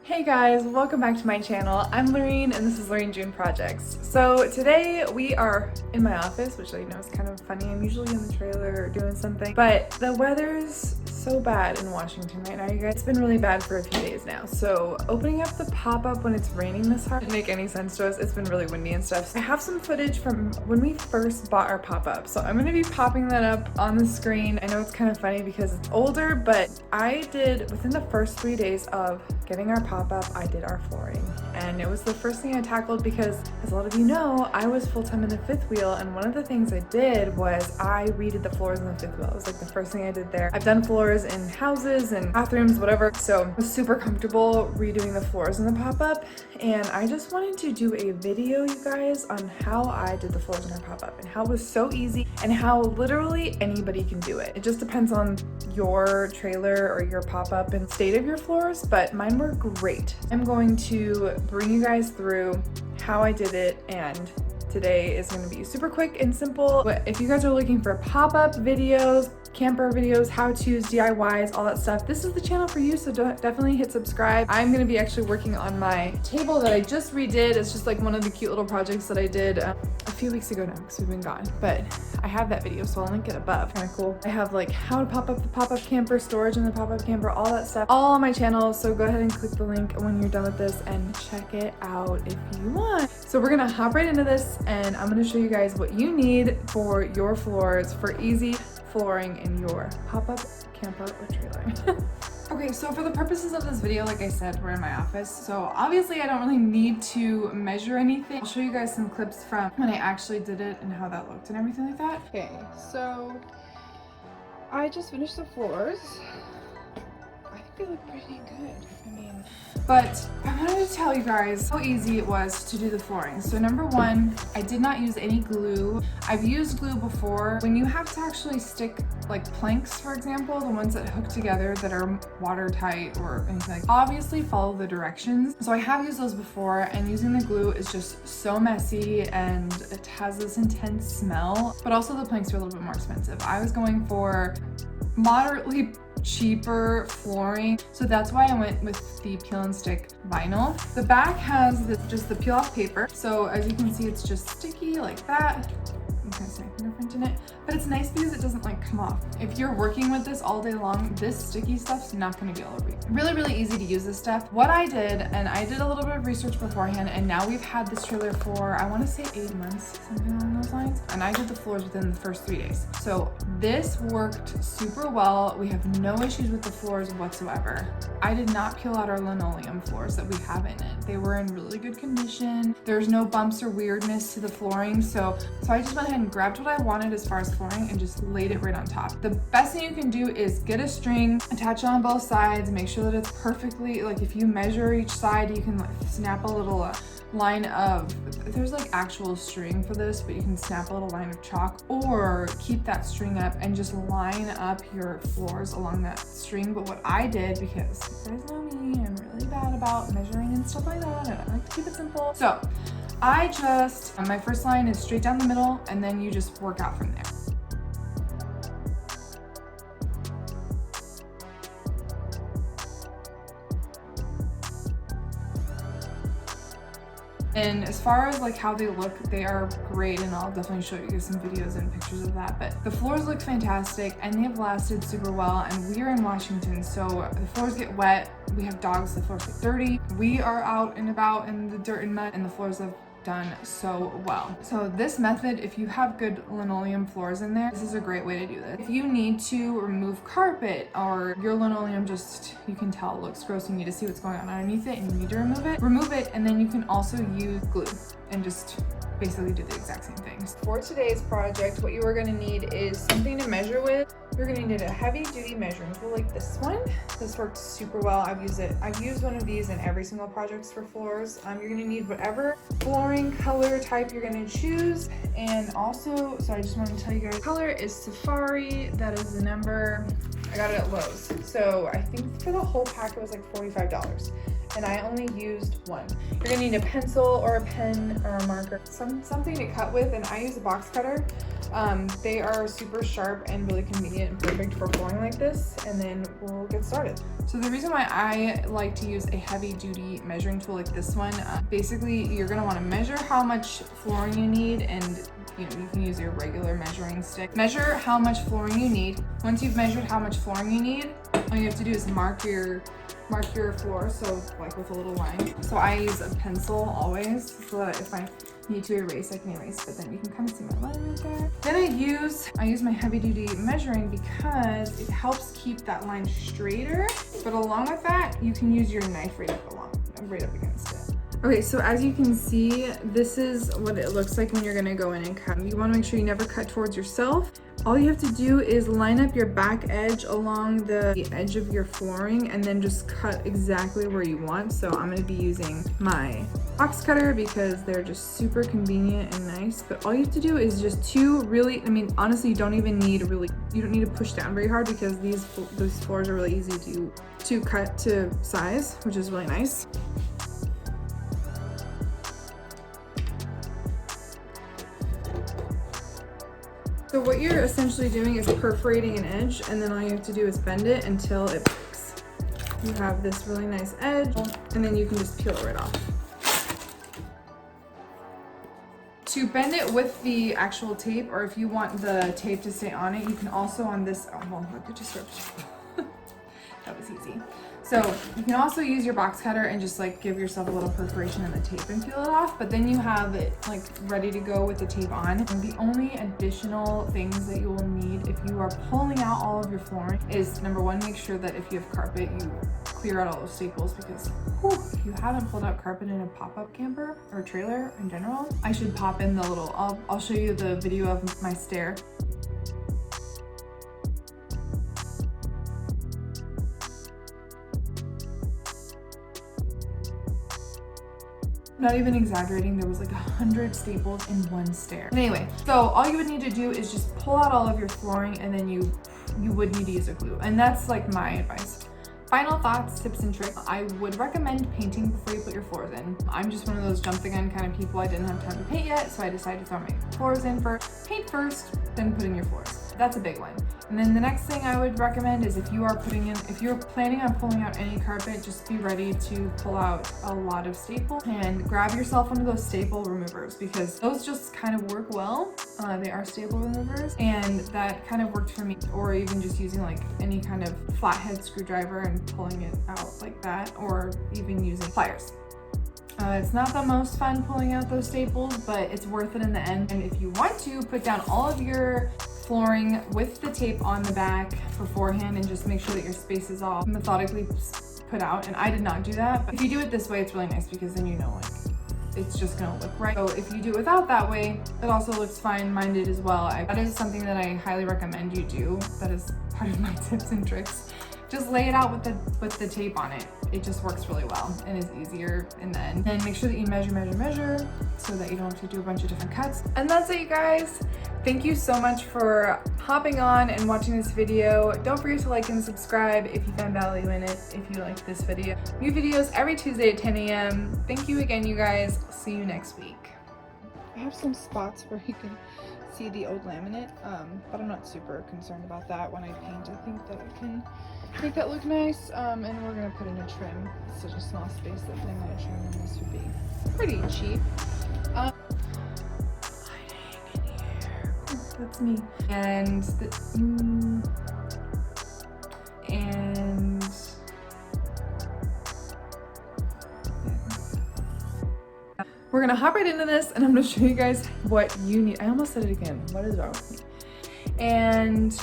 Hey guys, welcome back to my channel. I'm Lorene and this is Lorene June Projects. So today we are in my office, which I know is kind of funny. I'm usually in the trailer doing something, but the weather's so bad in Washington right now, you guys. It's been really bad for a few days now. So opening up the pop-up when it's raining this hard didn't make any sense to us. It's been really windy and stuff. So I have some footage from when we first bought our pop-up. So I'm gonna be popping that up on the screen. I know it's kind of funny because it's older, but I did, within the first 3 days of getting our pop-up, I did our flooring. And it was the first thing I tackled because, as a lot of you know, I was full-time in the fifth wheel, and one of the things I did was I redid the floors in the fifth wheel. It was like the first thing I did there. I've done floors in houses and bathrooms, whatever, so I was super comfortable redoing the floors in the pop-up, and I just wanted to do a video, you guys, on how I did the floors in our pop-up and how it was so easy and how literally anybody can do it. It just depends on your trailer or your pop-up and state of your floors, but mine were great. I'm going to bring you guys through how I did it, and today is going to be super quick and simple. But if you guys are looking for pop-up videos, camper videos, how-tos, DIYs, all that stuff, this is the channel for you, so definitely hit subscribe. I'm going to be actually working on my table that I just redid. It's just like one of the cute little projects that I did a few weeks ago now because we've been gone, but I have that video, so I'll link it above. Kind of cool. I have like how to pop up the pop-up camper, storage in the pop-up camper, all that stuff, all on my channel, so go ahead and click the link when you're done with this and check it out if you want. So we're gonna hop right into this, and I'm gonna show you guys what you need for your floors for easy flooring in your pop-up camper or trailer. Okay, so for the purposes of this video, like I said, we're in my office, so obviously I don't really need to measure anything. I'll show you guys some clips from when I actually did it and how that looked and everything like that. Okay, so I just finished the floors. I think they look pretty good. But I wanted to tell you guys how easy it was to do the flooring. So number one, I did not use any glue. I've used glue before. When you have to actually stick like planks, for example, the ones that hook together that are watertight or anything, like, obviously follow the directions. So I have used those before, and using the glue is just so messy and it has this intense smell, but also the planks are a little bit more expensive. I was going for moderately cheaper flooring, so that's why I went with the peel and stick vinyl. The back has just the peel off paper, so as you can see, it's just sticky like that. You can see my fingerprint in it, but it's nice because it doesn't like come off. If you're working with this all day long, this sticky stuff's not going to be all over you. Really easy to use this stuff. What I did, and I did a little bit of research beforehand, and now we've had this trailer for, I want to say 8 months, something along those lines, and I did the floors within the first 3 days. So this worked super well. We have no issues with the floors whatsoever. I did not peel out our linoleum floors that we have in it. They were in really good condition. There's no bumps or weirdness to the flooring, so I just went ahead and grabbed what I wanted as far as flooring and just laid it right on top. The best thing you can do is get a string, attach it on both sides, make sure that it's perfectly, like if you measure each side, you can like snap a little line of, there's like actual string for this, but you can snap a little line of chalk or keep that string up and just line up your floors along that string. But what I did, because you guys know me, I'm really bad about measuring and stuff like that, and I like to keep it simple. So I just, my first line is straight down the middle, and then you just work out from there. And as far as like how they look, they are great, and I'll definitely show you guys some videos and pictures of that. But the floors look fantastic and they've lasted super well, and we are in Washington, so the floors get wet. We have dogs, the floors get dirty. We are out and about in the dirt and mud, and the floors have done so well. So this method, if you have good linoleum floors in there, this is a great way to do this. If you need to remove carpet, or your linoleum just, you can tell it looks gross, you need to see what's going on underneath it and you need to remove it, and then you can also use glue and just basically do the exact same things. For today's project, what you are going to need is something to measure with. You're going to need a heavy duty measuring tool like this one. This works super well. I've used one of these in every single project for floors. You're going to need whatever flooring color type you're going to choose. And also, so I just want to tell you guys, color is Safari. That is the number. I got it at Lowe's. So I think for the whole pack it was like $45. and I only used one. You're gonna need a pencil or a pen or a marker, something to cut with, and I use a box cutter. They are super sharp and really convenient and perfect for flooring like this, and then we'll get started. So the reason why I like to use a heavy duty measuring tool like this one, basically you're gonna wanna measure how much flooring you need, and you can use your regular measuring stick. Measure how much flooring you need. Once you've measured how much flooring you need, all you have to do is mark your floor, so like with a little line. So I use a pencil always, so that if I need to erase, I can erase, but then you can kind of see my line right there. Then I use my heavy duty measuring because it helps keep that line straighter, but along with that, you can use your knife right up against it. Okay, so as you can see, this is what it looks like when you're gonna go in and cut. You wanna make sure you never cut towards yourself. All you have to do is line up your back edge along the edge of your flooring and then just cut exactly where you want. So I'm gonna be using my box cutter because they're just super convenient and nice. But all you have to do is just honestly, you don't need to push down very hard because these floors are really easy to cut to size, which is really nice. So what you're essentially doing is perforating an edge, and then all you have to do is bend it until it breaks. You have this really nice edge, and then you can just peel it right off. To bend it with the actual tape, or if you want the tape to stay on it, you can also on this, look, it just ripped. That was easy. So you can also use your box cutter and just like give yourself a little perforation in the tape and peel it off, but then you have it like ready to go with the tape on. And the only additional things that you will need if you are pulling out all of your flooring is, number one, make sure that if you have carpet, you clear out all those staples, because if you haven't pulled out carpet in a pop-up camper or trailer in general, I should pop in the little, I'll show you the video of my stair. Not even exaggerating, there was like 100 staples in one stair. Anyway, so all you would need to do is just pull out all of your flooring, and then you would need to use a glue. And that's like my advice. Final thoughts, tips, and tricks. I would recommend painting before you put your floors in. I'm just one of those jump the gun kind of people. I didn't have time to paint yet, so I decided to throw my floors in first. Paint first, then put in your floors. That's a big one. And then the next thing I would recommend is if you're planning on pulling out any carpet, just be ready to pull out a lot of staples and grab yourself one of those staple removers, because those just kind of work well. They are staple removers, and that kind of worked for me. Or even just using like any kind of flathead screwdriver and pulling it out like that, or even using pliers. It's not the most fun pulling out those staples, but it's worth it in the end. And if you want to, put down all of your flooring with the tape on the back beforehand and just make sure that your space is all methodically put out. And I did not do that, but if you do it this way, it's really nice, because then you know, like, it's just gonna look right. So if you do it without that way, it also looks fine. Mine did as well. That is something that I highly recommend you do. That is part of my tips and tricks. Just lay it out with the tape on it. It just works really well and is easier in the end. And make sure that you measure so that you don't have to do a bunch of different cuts. And that's it, you guys. Thank you so much for hopping on and watching this video. Don't forget to like and subscribe if you found value in it, if you liked this video. New videos every Tuesday at 10 a.m. Thank you again, you guys. See you next week. I have some spots where you can see the old laminate, but I'm not super concerned about that when I paint. I think that I can make that look nice, and we're gonna put in a trim. It's such a small space that putting on a trim on this would be pretty cheap. That's me. And we're gonna hop right into this, and I'm gonna show you guys what you need. I almost said it again. What is wrong with me? And